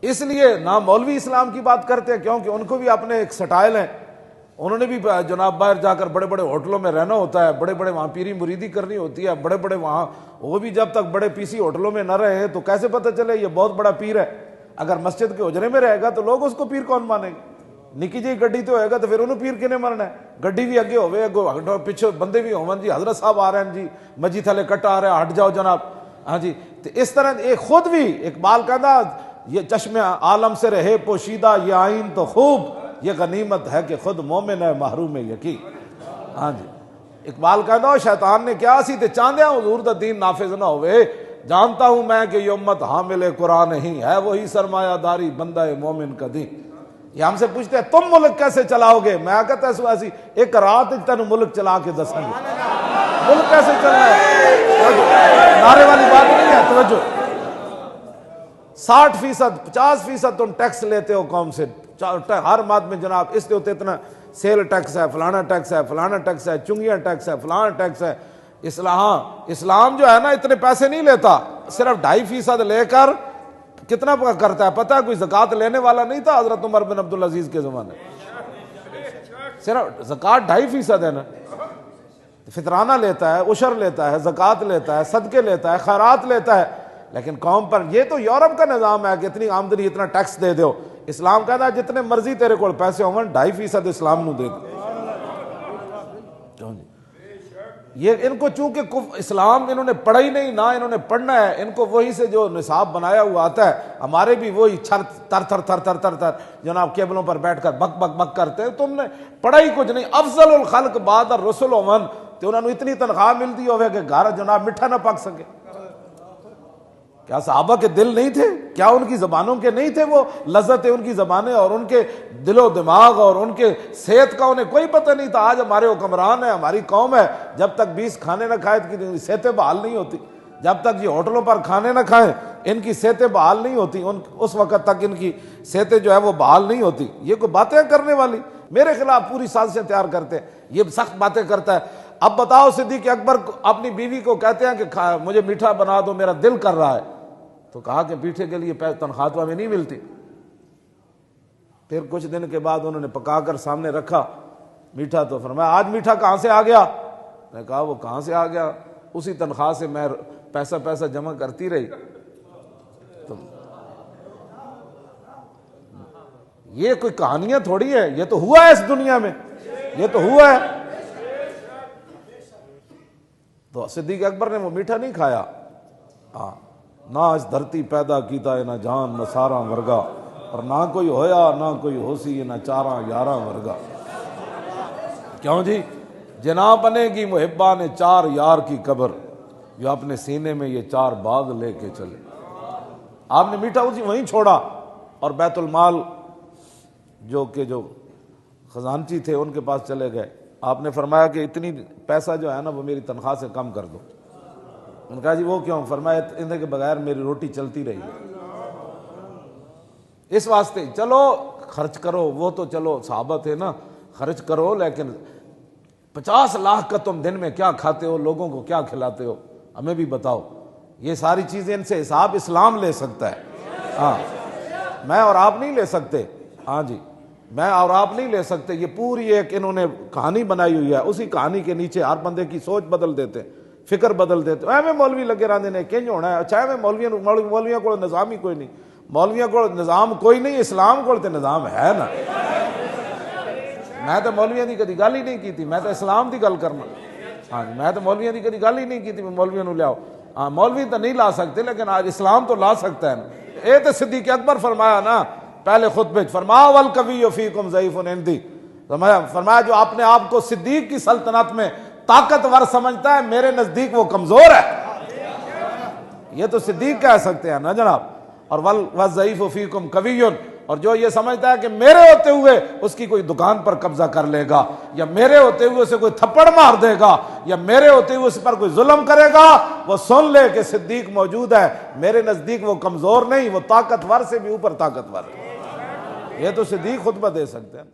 اس لیے نہ مولوی اسلام کی بات کرتے ہیں کیونکہ ان کو بھی اپنے ایک سٹائل ہیں، انہوں نے بھی جناب باہر جا کر بڑے بڑے ہوٹلوں میں رہنا ہوتا ہے، بڑے بڑے وہاں پیری مریدی کرنی ہوتی ہے، بڑے بڑے وہاں، وہ بھی جب تک بڑے پیسی ہوٹلوں میں نہ رہے تو کیسے پتہ چلے یہ بہت بڑا پیر ہے؟ اگر مسجد کے حجرے میں رہے گا تو لوگ اس کو پیر کون مانیں گے؟ نکی جی گڈی تو ہوئے گا تو پھر انہوں پیر کنے مرنا ہے؟ گڈی بھی اگے ہوئے اگو پیچھے بندے بھی ہوں جی حضرت صاحب آ رہے ہیں جی مجی تھلے کٹ آ رہا ہے ہٹ جاؤ جناب، ہاں جی۔ تو اس طرح ایک خود بھی اقبال کہتا یہ چشم عالم سے رہے پوشیدہ یہ آئین تو خوب، یہ غنیمت ہے کہ خود مومن ہے محروم یقین، ہاں جی۔ اقبال کہتا شیطان نے کیا سی تے چاندیا حضور دا دین نافذ نہ ہوئے، جانتا ہوں میں کہ یہ امت حامل قرآن ہی ہے، وہی سرمایہ داری بندہ مومن کا دین۔ یہ ہم سے پوچھتے ہیں تم ملک کیسے چلاؤ گے؟ میں کہتا ہے ایسی ایک رات تینوں ملک چلا کے دسیں گے ملک کیسے چلنا ہے، نعرے والی بات نہیں ہے، توجہ۔ 60%، 50% تم ٹیکس لیتے ہو قوم سے ہر ماد میں جناب، اس کے اوپر اتنا سیل ٹیکس ہے، فلانا ٹیکس ہے، فلانا ٹیکس ہے، چنگیاں ٹیکس ہے، فلانا ٹیکس ہے۔ اسلام جو ہے نا اتنے پیسے نہیں لیتا، صرف 2.5% لے کر کتنا کرتا ہے پتہ ہے؟ کوئی زکوٰۃ لینے والا نہیں تھا حضرت عمر بن عبدالعزیز کے زمانے، صرف زکوٰۃ 2.5% ہے نا، فطرانہ لیتا ہے، عشر لیتا ہے، زکوٰۃ لیتا ہے، صدقے لیتا ہے، خیرات لیتا ہے، لیکن قوم پر یہ تو یورپ کا نظام ہے کہ اتنی آمدنی اتنا ٹیکس دے دو۔ اسلام کہتا ہے جتنے مرضی تیرے کو پیسے ہوں 2.5% اسلام نو دے دو۔ یہ ان کو چونکہ اسلام انہوں نے پڑھا ہی نہیں، نہ انہوں نے پڑھنا ہے، ان کو وہی سے جو نصاب بنایا ہوا آتا ہے، ہمارے بھی وہی تھر تھر تھر تھر تھر تھر تھر جناب کیبلوں پر بیٹھ کر بک بک بک کرتے ہیں۔ تم نے پڑھا ہی کچھ نہیں۔ افضل الخلق بعد الرسل ومن، تو انہوں نے اتنی تنخواہ ملتی ہوئے کہ گھر جناب میٹھا نہ پک سکے۔ کیا صحابہ کے دل نہیں تھے؟ کیا ان کی زبانوں کے نہیں تھے وہ لذت ان کی زبانیں، اور ان کے دل و دماغ اور ان کے صحت کا انہیں کوئی پتہ نہیں تھا؟ آج ہمارے حکمران ہیں، ہماری قوم ہے، جب تک 20 کھانے نہ کھائے کی صحتیں بحال نہیں ہوتی، جب تک یہ ہوٹلوں پر کھانے نہ کھائیں ان کی صحتیں بحال نہیں ہوتی، اس وقت تک ان کی صحتیں جو ہے وہ بحال نہیں ہوتی۔ یہ کوئی باتیں کرنے والی، میرے خلاف پوری سازشیں تیار کرتے ہیں، یہ سخت باتیں کرتا ہے۔ اب بتاؤ صدیق اکبر اپنی بیوی کو کہتے ہیں کہ مجھے میٹھا بنا دو میرا دل کر رہا ہے، تو کہا کہ میٹھے کے لیے تنخواہ میں نہیں ملتی۔ پھر کچھ دن کے بعد انہوں نے پکا کر سامنے رکھا میٹھا، تو فرمایا آج میٹھا کہاں سے آ گیا؟ میں نے کہا وہ کہاں سے آ گیا، اسی تنخواہ سے میں پیسہ جمع کرتی رہی۔ تو یہ کوئی کہانیاں تھوڑی ہے، یہ تو ہوا ہے اس دنیا میں، یہ تو ہوا ہے۔ تو صدیق اکبر نے وہ میٹھا نہیں کھایا، نہ اس دھرتی پیدا کیتا ہے نہ جان نہ ساراں ورگا، اور نہ کوئی ہویا نہ کوئی ہوسی نہ چاراں یاراں ورگا۔ کیوں جی؟ جناب بنے گی محبہ نے 4 یار کی قبر، جو اپنے سینے میں یہ 4 باغ لے کے چلے۔ آپ نے میٹھا اسی وہیں چھوڑا، اور بیت المال جو خزانچی تھے ان کے پاس چلے گئے۔ آپ نے فرمایا کہ اتنی پیسہ جو ہے نا وہ میری تنخواہ سے کم کر دو۔ ان نے کہا جی وہ کیوں؟ فرمایا ان کے بغیر میری روٹی چلتی رہی ہے، اس واسطے چلو خرچ کرو، وہ تو چلو صحابہ تھے نا، خرچ کرو، لیکن 50 لاکھ کا تم دن میں کیا کھاتے ہو، لوگوں کو کیا کھلاتے ہو، ہمیں بھی بتاؤ۔ یہ ساری چیزیں ان سے حساب اسلام لے سکتا ہے، ہاں میں اور آپ نہیں لے سکتے، ہاں جی میں اور آپ نہیں لے سکتے۔ یہ پوری ایک انہوں نے کہانی بنائی ہوئی ہے، اسی کہانی کے نیچے ہر بندے کی سوچ بدل دیتے، فکر بدل دیتے۔ ایویں مولوی لگے رہتے ہیں کنج ہونا ہے، اچھا ایویں مولویاں کو نظام ہی کوئی نہیں، مولویاں کو نظام کوئی نہیں، اسلام کو نظام ہے نا۔ میں تو مولویاں دی کدی گل ہی نہیں کی تھی، میں تو اسلام دی گل کرنا، ہاں جی میں تو مولویاں دی کدی گل ہی نہیں کی تھی مولویاں نو لیاؤ، ہاں مولوی تو نہیں لا سکتے لیکن آج اسلام تو لا سکتا ہے نا۔ اے تو صدیق اکبر فرمایا نا پہلے خطبے فرمایا والقوی فیکم ضعیف عندی، فرمایا جو اپنے آپ کو صدیق کی سلطنت میں طاقتور سمجھتا ہے میرے نزدیک وہ کمزور ہے، یہ تو صدیق کہہ سکتے ہیں نا جناب۔ اور والضعیف فیکم قوی، اور جو یہ سمجھتا ہے کہ میرے ہوتے ہوئے اس کی کوئی دکان پر قبضہ کر لے گا، یا میرے ہوتے ہوئے اسے کوئی تھپڑ مار دے گا، یا میرے ہوتے ہوئے اس پر کوئی ظلم کرے گا، وہ سن لے کہ صدیق موجود ہے، میرے نزدیک وہ کمزور نہیں، وہ طاقتور سے بھی اوپر طاقتور ہے۔ یہ تو صدیق خطبہ دے سکتے ہیں۔